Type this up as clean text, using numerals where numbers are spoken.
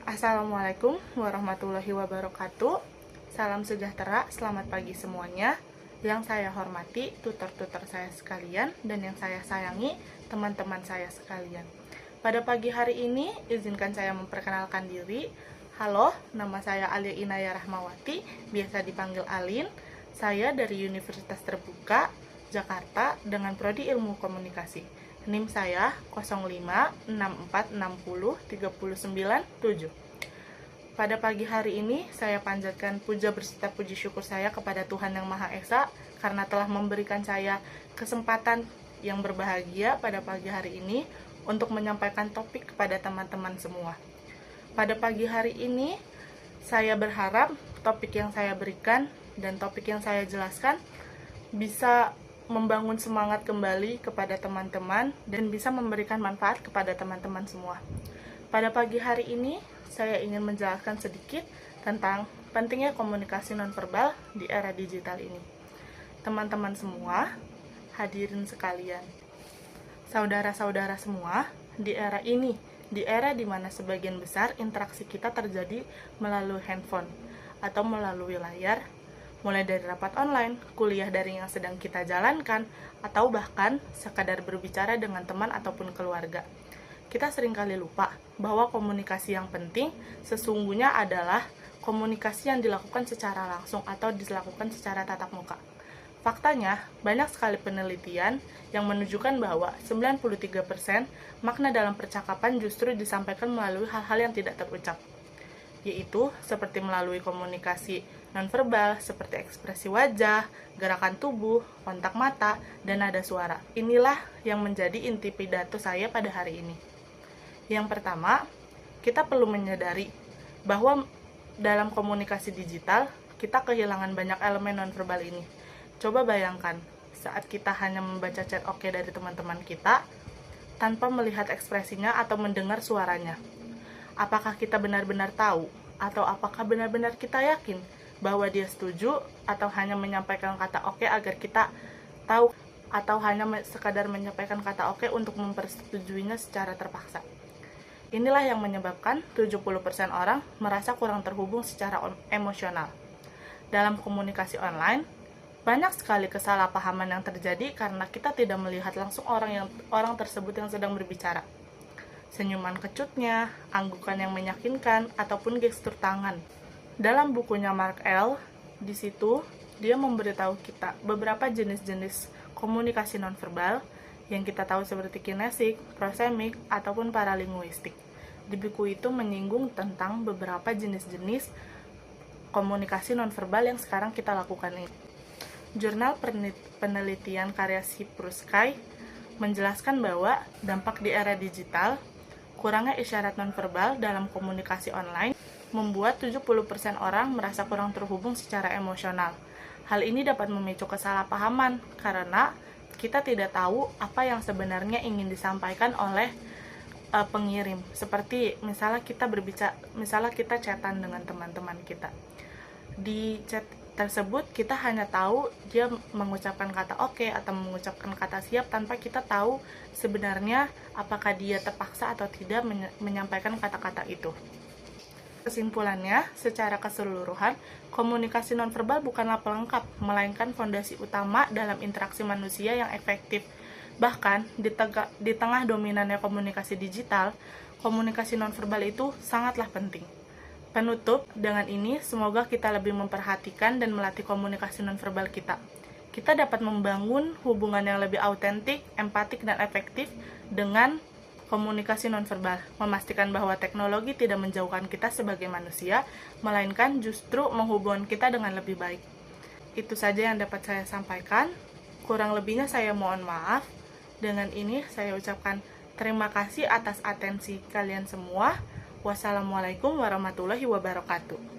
Assalamualaikum warahmatullahi wabarakatuh. Salam sejahtera, selamat pagi semuanya. Yang saya hormati tutor-tutor saya sekalian dan yang saya sayangi teman-teman saya sekalian. Pada pagi hari ini, izinkan saya memperkenalkan diri. Halo, nama saya Alia Inaya Rahmawati, biasa dipanggil Alin. Saya dari Universitas Terbuka, Jakarta dengan Prodi Ilmu Komunikasi. NIM saya 0564603997. Pada pagi hari ini, saya panjatkan puja berserta puji syukur saya kepada Tuhan Yang Maha Esa karena telah memberikan saya kesempatan yang berbahagia pada pagi hari ini untuk menyampaikan topik kepada teman-teman semua. Pada pagi hari ini, saya berharap topik yang saya berikan dan topik yang saya jelaskan bisa membangun semangat kembali kepada teman-teman dan bisa memberikan manfaat kepada teman-teman semua. Pada pagi hari ini, saya ingin menjelaskan sedikit tentang pentingnya komunikasi nonverbal di era digital ini. Teman-teman semua, hadirin sekalian, saudara-saudara semua, di era ini, di era di mana sebagian besar interaksi kita terjadi melalui handphone atau melalui layar, mulai dari rapat online, kuliah daring yang sedang kita jalankan, atau bahkan sekadar berbicara dengan teman ataupun keluarga. Kita seringkali lupa bahwa komunikasi yang penting sesungguhnya adalah komunikasi yang dilakukan secara langsung atau dilakukan secara tatap muka. Faktanya, banyak sekali penelitian yang menunjukkan bahwa 93% makna dalam percakapan justru disampaikan melalui hal-hal yang tidak terucap, yaitu seperti melalui komunikasi nonverbal seperti ekspresi wajah, gerakan tubuh, kontak mata, dan nada suara. Inilah yang menjadi inti pidato saya pada hari ini. Yang pertama, kita perlu menyadari bahwa dalam komunikasi digital, kita kehilangan banyak elemen nonverbal ini. Coba bayangkan, saat kita hanya membaca chat oke dari teman-teman kita, tanpa melihat ekspresinya atau mendengar suaranya. Apakah kita benar-benar tahu, atau apakah benar-benar kita yakin bahwa dia setuju, atau hanya menyampaikan kata oke agar kita tahu, atau hanya sekadar menyampaikan kata oke untuk mempersetujuinya secara terpaksa. Inilah yang menyebabkan 70% orang merasa kurang terhubung secara emosional. Dalam komunikasi online, banyak sekali kesalahpahaman yang terjadi karena kita tidak melihat langsung orang tersebut yang sedang berbicara. Senyuman kecutnya, anggukan yang meyakinkan, ataupun gestur tangan. Dalam bukunya Mark L, di situ dia memberitahu kita beberapa jenis-jenis komunikasi nonverbal yang kita tahu seperti kinesik, prosemik, ataupun paralinguistik. Di buku itu menyinggung tentang beberapa jenis-jenis komunikasi nonverbal yang sekarang kita lakukan ini. Jurnal penelitian karya Sipruskay menjelaskan bahwa dampak di era digital, kurangnya isyarat nonverbal dalam komunikasi online membuat 70% orang merasa kurang terhubung secara emosional. Hal ini dapat memicu kesalahpahaman karena kita tidak tahu apa yang sebenarnya ingin disampaikan oleh pengirim. Seperti misalnya kita chatan dengan teman-teman kita. Di chat tersebut kita hanya tahu dia mengucapkan kata oke atau mengucapkan kata siap tanpa kita tahu sebenarnya apakah dia terpaksa atau tidak menyampaikan kata-kata itu. Kesimpulannya, secara keseluruhan, komunikasi nonverbal bukanlah pelengkap, melainkan fondasi utama dalam interaksi manusia yang efektif. Bahkan, di tengah dominannya komunikasi digital, komunikasi nonverbal itu sangatlah penting. Penutup, dengan ini, semoga kita lebih memperhatikan dan melatih komunikasi nonverbal kita. Kita dapat membangun hubungan yang lebih autentik, empatik, dan efektif dengan komunikasi nonverbal, memastikan bahwa teknologi tidak menjauhkan kita sebagai manusia, melainkan justru menghubungkan kita dengan lebih baik. Itu saja yang dapat saya sampaikan. Kurang lebihnya saya mohon maaf. Dengan ini saya ucapkan terima kasih atas atensi kalian semua. Wassalamualaikum warahmatullahi wabarakatuh.